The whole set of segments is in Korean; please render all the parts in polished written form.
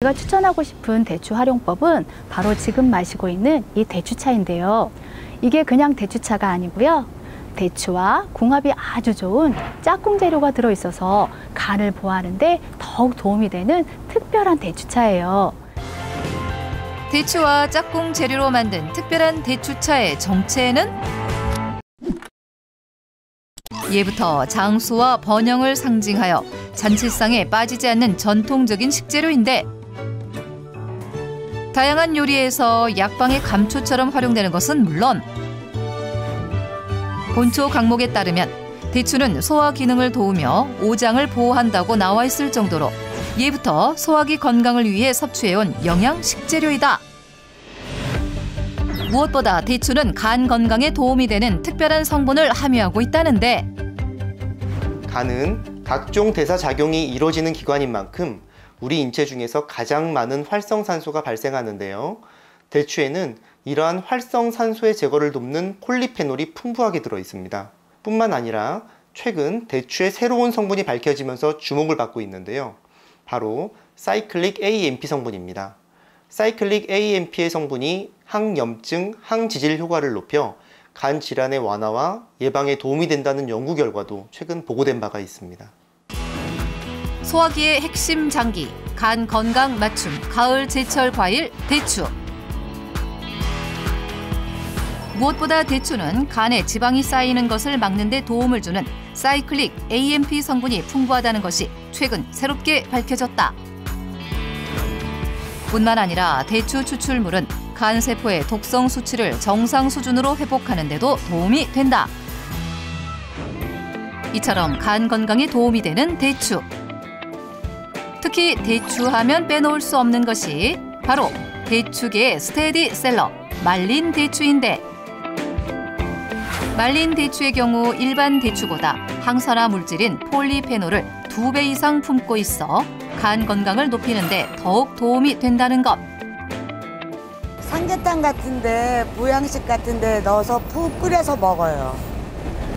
제가 추천하고 싶은 대추 활용법은 바로 지금 마시고 있는 이 대추차인데요. 이게 그냥 대추차가 아니고요. 대추와 궁합이 아주 좋은 짝꿍 재료가 들어있어서 간을 보호하는 데 더욱 도움이 되는 특별한 대추차예요. 대추와 짝꿍 재료로 만든 특별한 대추차의 정체는? 예부터 장수와 번영을 상징하여 잔치상에 빠지지 않는 전통적인 식재료인데 다양한 요리에서 약방의 감초처럼 활용되는 것은 물론 본초 강목에 따르면 대추는 소화 기능을 도우며 오장을 보호한다고 나와 있을 정도로 예부터 소화기 건강을 위해 섭취해온 영양 식재료이다. 무엇보다 대추는 간 건강에 도움이 되는 특별한 성분을 함유하고 있다는데 간은 각종 대사작용이 이루어지는 기관인 만큼 우리 인체 중에서 가장 많은 활성산소가 발생하는데요. 대추에는 이러한 활성산소의 제거를 돕는 폴리페놀이 풍부하게 들어 있습니다. 뿐만 아니라 최근 대추의 새로운 성분이 밝혀지면서 주목을 받고 있는데요. 바로 사이클릭 AMP 성분입니다. 사이클릭 AMP의 성분이 항염증, 항지질 효과를 높여 간 질환의 완화와 예방에 도움이 된다는 연구 결과도 최근 보고된 바가 있습니다. 소화기의 핵심 장기, 간 건강 맞춤, 가을 제철 과일 대추. 무엇보다 대추는 간에 지방이 쌓이는 것을 막는 데 도움을 주는 사이클릭 AMP 성분이 풍부하다는 것이 최근 새롭게 밝혀졌다. 뿐만 아니라 대추 추출물은 간 세포의 독성 수치를 정상 수준으로 회복하는 데도 도움이 된다. 이처럼 간 건강에 도움이 되는 대추. 특히 대추하면 빼놓을 수 없는 것이 바로 대추계의 스테디셀러, 말린 대추인데 말린 대추의 경우 일반 대추보다 항산화 물질인 폴리페놀을 2배 이상 품고 있어 간 건강을 높이는 데 더욱 도움이 된다는 것. 삼계탕 같은데 보양식 같은데 넣어서 푹 끓여서 먹어요.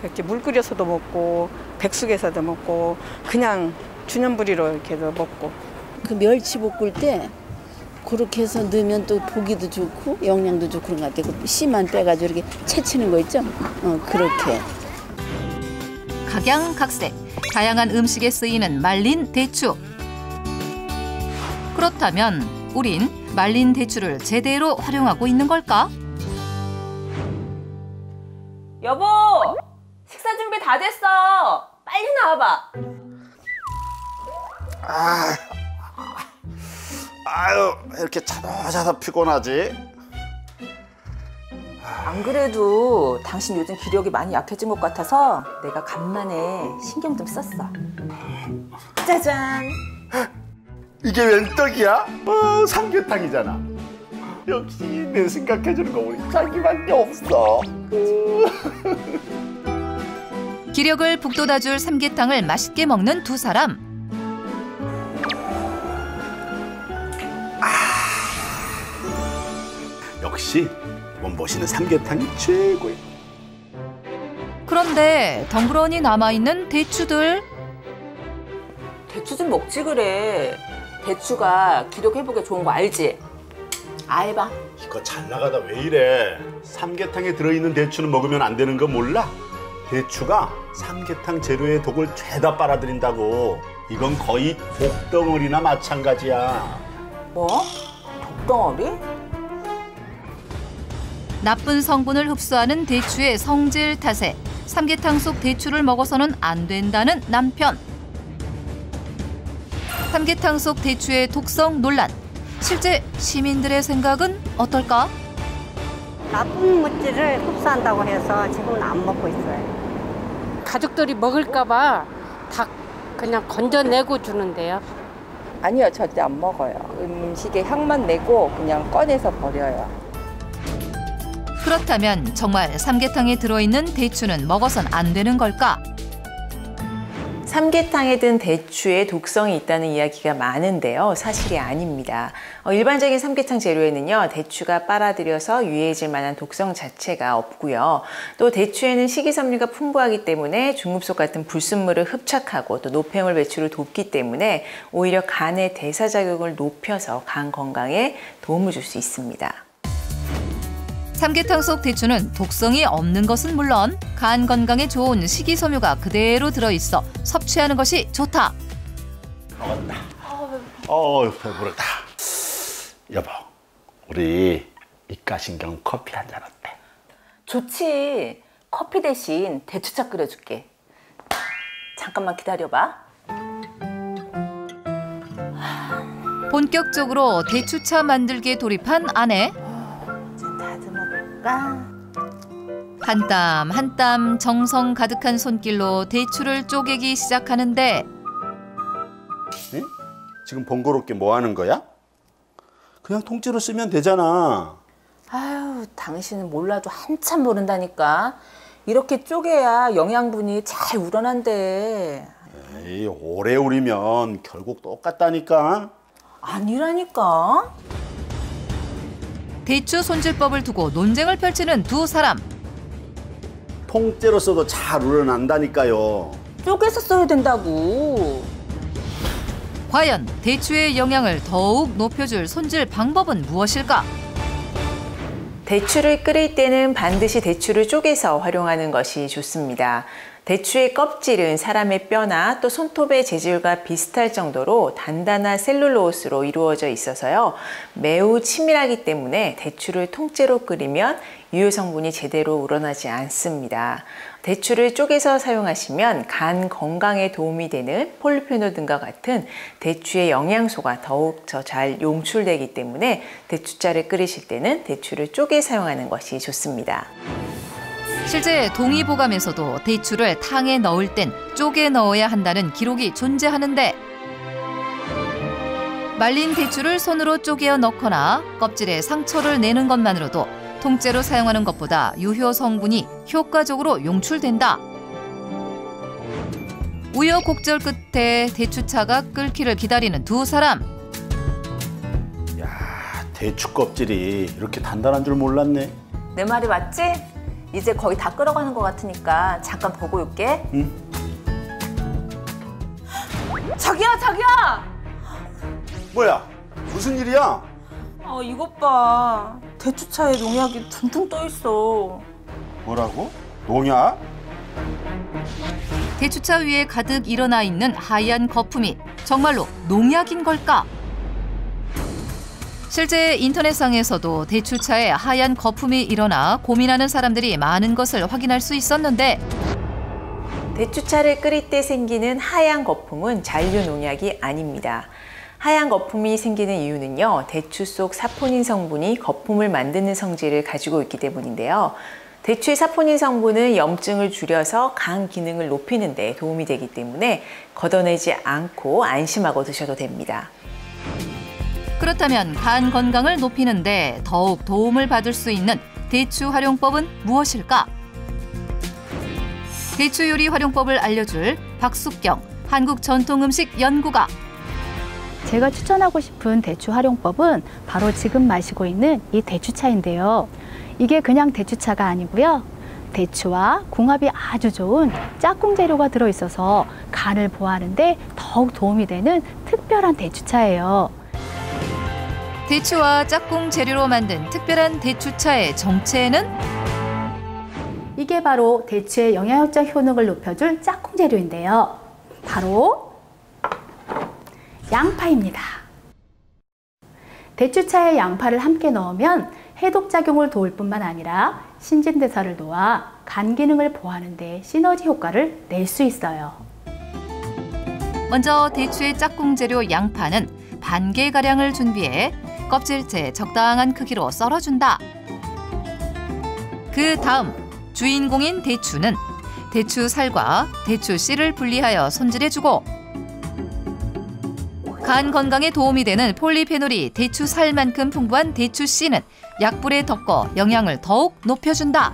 이렇게 물 끓여서도 먹고 백숙에서도 먹고 그냥 주년부리로 이렇게도 먹고. 그 멸치 볶을 때 그렇게 해서 넣으면 또 보기도 좋고 영양도 좋고 그런 것 같아요. 그 씨만 빼가지고 이렇게 채치는 거 있죠? 그렇게. 각양각색, 다양한 음식에 쓰이는 말린 대추. 그렇다면 우린 말린 대추를 제대로 활용하고 있는 걸까? 여보! 식사 준비 다 됐어! 빨리 나와봐! 아유, 이렇게 자다자다 피곤하지? 안 그래도 당신 요즘 기력이 많이 약해진 것 같아서 내가 간만에 신경 좀 썼어. 짜잔! 이게 웬 떡이야? 삼계탕이잖아. 역시 내 생각해주는 거 보니 자기밖에 없어. 기력을 북돋아줄 삼계탕을 맛있게 먹는 두 사람. 역시 몸보시는 삼계탕이 최고야. 그런데 덩그러니 남아있는 대추들. 대추 좀 먹지 그래. 대추가 기력 회복에 좋은 거 알지? 해봐. 이거 잘 나가다 왜 이래? 삼계탕에 들어있는 대추는 먹으면 안 되는 거 몰라? 대추가 삼계탕 재료의 독을 죄다 빨아들인다고. 이건 거의 독덩어리나 마찬가지야. 뭐? 독덩어리? 나쁜 성분을 흡수하는 대추의 성질 탓에 삼계탕 속 대추를 먹어서는 안 된다는 남편. 삼계탕 속 대추의 독성 논란. 실제 시민들의 생각은 어떨까? 나쁜 물질을 흡수한다고 해서 지금은 안 먹고 있어요. 가족들이 먹을까 봐 다 그냥 건져내고 주는데요. 아니요, 절대 안 먹어요. 음식에 향만 내고 그냥 꺼내서 버려요. 그렇다면 정말 삼계탕에 들어있는 대추는 먹어선 안 되는 걸까? 삼계탕에 든 대추에 독성이 있다는 이야기가 많은데요. 사실이 아닙니다. 일반적인 삼계탕 재료에는요, 대추가 빨아들여서 유해질 만한 독성 자체가 없고요. 또 대추에는 식이섬유가 풍부하기 때문에 중금속 같은 불순물을 흡착하고 또 노폐물 배출을 돕기 때문에 오히려 간의 대사작용을 높여서 간 건강에 도움을 줄 수 있습니다. 삼계탕 속 대추는 독성이 없는 것은 물론 간 건강에 좋은 식이섬유가 그대로 들어있어 섭취하는 것이 좋다. 먹었다. 배부르다. 여보, 우리 이가신경 커피 한잔 어때? 좋지. 커피 대신 대추차 끓여줄게. 잠깐만 기다려봐. 본격적으로 대추차 만들기에 돌입한 아내. 한 땀 한 땀 정성 가득한 손길로 대추를 쪼개기 시작하는데 응? 지금 번거롭게 뭐 하는 거야? 그냥 통째로 쓰면 되잖아. 아유, 당신은 몰라도 한참 모른다니까. 이렇게 쪼개야 영양분이 잘 우러난대. 에이, 오래 우리면 결국 똑같다니까. 아니라니까. 대추 손질법을 두고 논쟁을 펼치는 두 사람. 통째로 써도 잘 우러난다니까요. 쪼개서 써야 된다고. 과연 대추의 영양을 더욱 높여줄 손질 방법은 무엇일까? 대추를 끓일 때는 반드시 대추를 쪼개서 활용하는 것이 좋습니다. 대추의 껍질은 사람의 뼈나 또 손톱의 재질과 비슷할 정도로 단단한 셀룰로스로 이루어져 있어서요. 매우 치밀하기 때문에 대추를 통째로 끓이면 유효 성분이 제대로 우러나지 않습니다. 대추를 쪼개서 사용하시면 간 건강에 도움이 되는 폴리페놀 등과 같은 대추의 영양소가 더욱 잘 용출되기 때문에 대추차를 끓이실 때는 대추를 쪼개 사용하는 것이 좋습니다. 실제 동의보감에서도 대추를 탕에 넣을 땐 쪼개 넣어야 한다는 기록이 존재하는데 말린 대추를 손으로 쪼개어 넣거나 껍질에 상처를 내는 것만으로도 통째로 사용하는 것보다 유효 성분이 효과적으로 용출된다. 우여곡절 끝에 대추차가 끓기를 기다리는 두 사람. 야, 대추 껍질이 이렇게 단단한 줄 몰랐네. 내 말이 맞지? 이제 거의 다 끓어가는 것 같으니까 잠깐 보고 올게. 응? 자기야! 뭐야? 무슨 일이야? 이것 봐. 대추차에 농약이 둥둥 떠 있어. 뭐라고? 농약? 대추차 위에 가득 일어나 있는 하얀 거품이 정말로 농약인 걸까? 실제 인터넷상에서도 대추차에 하얀 거품이 일어나 고민하는 사람들이 많은 것을 확인할 수 있었는데 대추차를 끓일 때 생기는 하얀 거품은 잔류 농약이 아닙니다. 하얀 거품이 생기는 이유는요, 대추 속 사포닌 성분이 거품을 만드는 성질을 가지고 있기 때문인데요. 대추의 사포닌 성분은 염증을 줄여서 간 기능을 높이는 데 도움이 되기 때문에 걷어내지 않고 안심하고 드셔도 됩니다. 그렇다면 간 건강을 높이는데 더욱 도움을 받을 수 있는 대추 활용법은 무엇일까? 대추 요리 활용법을 알려줄 박숙경 한국전통음식연구가. 제가 추천하고 싶은 대추 활용법은 바로 지금 마시고 있는 이 대추차인데요. 이게 그냥 대추차가 아니고요. 대추와 궁합이 아주 좋은 짝꿍 재료가 들어있어서 간을 보호하는 데 더욱 도움이 되는 특별한 대추차예요. 대추와 짝꿍 재료로 만든 특별한 대추차의 정체는? 이게 바로 대추의 영양학적 효능을 높여줄 짝꿍 재료인데요. 바로 양파입니다. 대추차에 양파를 함께 넣으면 해독작용을 도울 뿐만 아니라 신진대사를 도와 간 기능을 보호하는 데 시너지 효과를 낼 수 있어요. 먼저 대추의 짝꿍 재료 양파는 반 개가량을 준비해 껍질째 적당한 크기로 썰어준다. 그 다음 주인공인 대추는 대추 살과 대추 씨를 분리하여 손질해주고 간 건강에 도움이 되는 폴리페놀이 대추 살만큼 풍부한 대추 씨는 약불에 덮어 영양을 더욱 높여준다.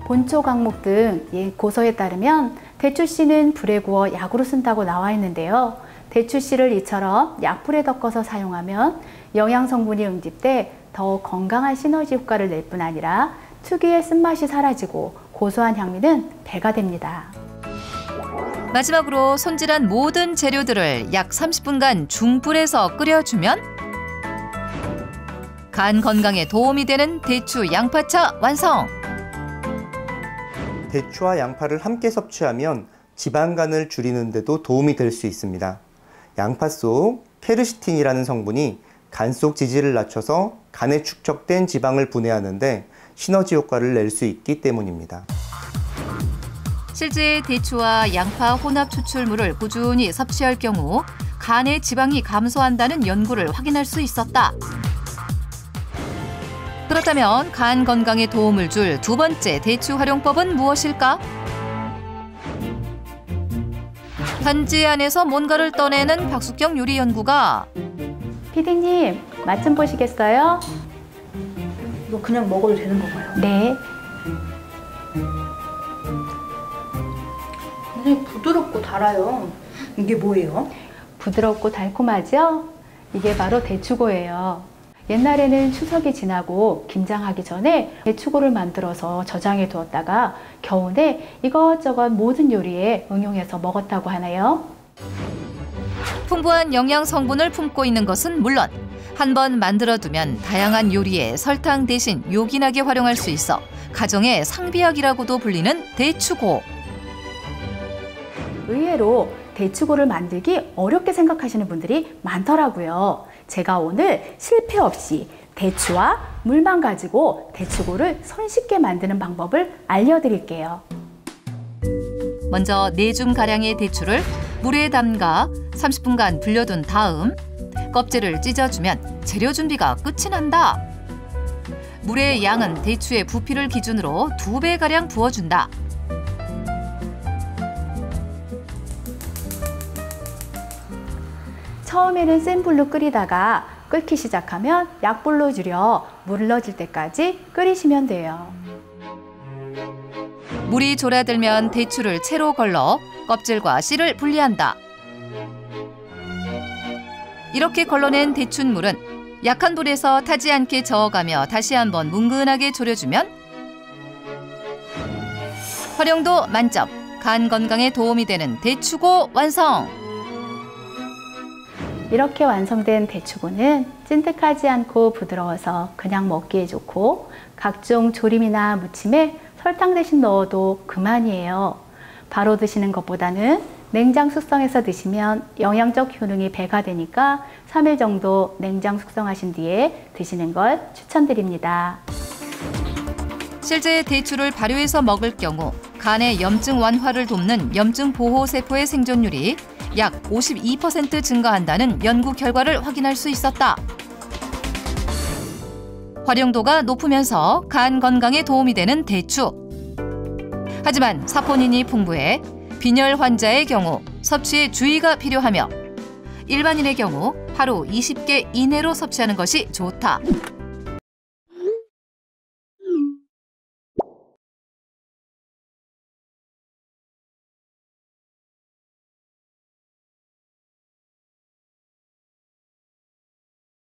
본초, 강목 등 고서에 따르면 대추씨는 불에 구워 약으로 쓴다고 나와 있는데요. 대추씨를 이처럼 약불에 덮어서 사용하면 영양 성분이 응집돼 더욱 건강한 시너지 효과를 낼 뿐 아니라 특유의 쓴맛이 사라지고 고소한 향미는 배가 됩니다. 마지막으로 손질한 모든 재료들을 약 30분간 중불에서 끓여주면 간 건강에 도움이 되는 대추 양파차 완성! 대추와 양파를 함께 섭취하면 지방간을 줄이는 데도 도움이 될 수 있습니다. 양파 속 케르시틴이라는 성분이 간 속 지질을 낮춰서 간에 축적된 지방을 분해하는데 시너지 효과를 낼 수 있기 때문입니다. 실제 대추와 양파 혼합 추출물을 꾸준히 섭취할 경우 간의 지방이 감소한다는 연구를 확인할 수 있었다. 그렇다면 간 건강에 도움을 줄 두 번째 대추 활용법은 무엇일까? 단지 안에서 뭔가를 떠내는 박숙경 요리연구가 피디님, 맛 좀 보시겠어요? 이거 그냥 먹어도 되는 건가요? 네. 굉장히 부드럽고 달아요. 이게 뭐예요? 부드럽고 달콤하죠? 이게 바로 대추고예요. 옛날에는 추석이 지나고 김장하기 전에 대추고를 만들어서 저장해 두었다가 겨우내 이것저것 모든 요리에 응용해서 먹었다고 하네요. 풍부한 영양 성분을 품고 있는 것은 물론 한번 만들어두면 다양한 요리에 설탕 대신 요긴하게 활용할 수 있어 가정의 상비약이라고도 불리는 대추고. 의외로 대추고를 만들기 어렵게 생각하시는 분들이 많더라고요. 제가 오늘 실패 없이 대추와 물만 가지고 대추고를 손쉽게 만드는 방법을 알려드릴게요. 먼저 4줌가량의 대추를 물에 담가 30분간 불려둔 다음 껍질을 찢어주면 재료 준비가 끝이 난다. 물의 양은 대추의 부피를 기준으로 2배가량 부어준다. 처음에는 센 불로 끓이다가 끓기 시작하면 약불로 줄여 물러질 때까지 끓이시면 돼요. 물이 졸아들면 대추를 채로 걸러 껍질과 씨를 분리한다. 이렇게 걸러낸 대추물은 약한 불에서 타지 않게 저어가며 다시 한번 뭉근하게 졸여주면 활용도 만점, 간 건강에 도움이 되는 대추고 완성! 이렇게 완성된 대추고는 찐득하지 않고 부드러워서 그냥 먹기에 좋고 각종 조림이나 무침에 설탕 대신 넣어도 그만이에요. 바로 드시는 것보다는 냉장 숙성해서 드시면 영양적 효능이 배가 되니까 3일 정도 냉장 숙성하신 뒤에 드시는 걸 추천드립니다. 실제 대추를 발효해서 먹을 경우 간의 염증 완화를 돕는 염증 보호 세포의 생존율이 약 52% 증가한다는 연구 결과를 확인할 수 있었다. 활용도가 높으면서 간 건강에 도움이 되는 대추. 하지만 사포닌이 풍부해 빈혈 환자의 경우 섭취에 주의가 필요하며 일반인의 경우 하루 20개 이내로 섭취하는 것이 좋다.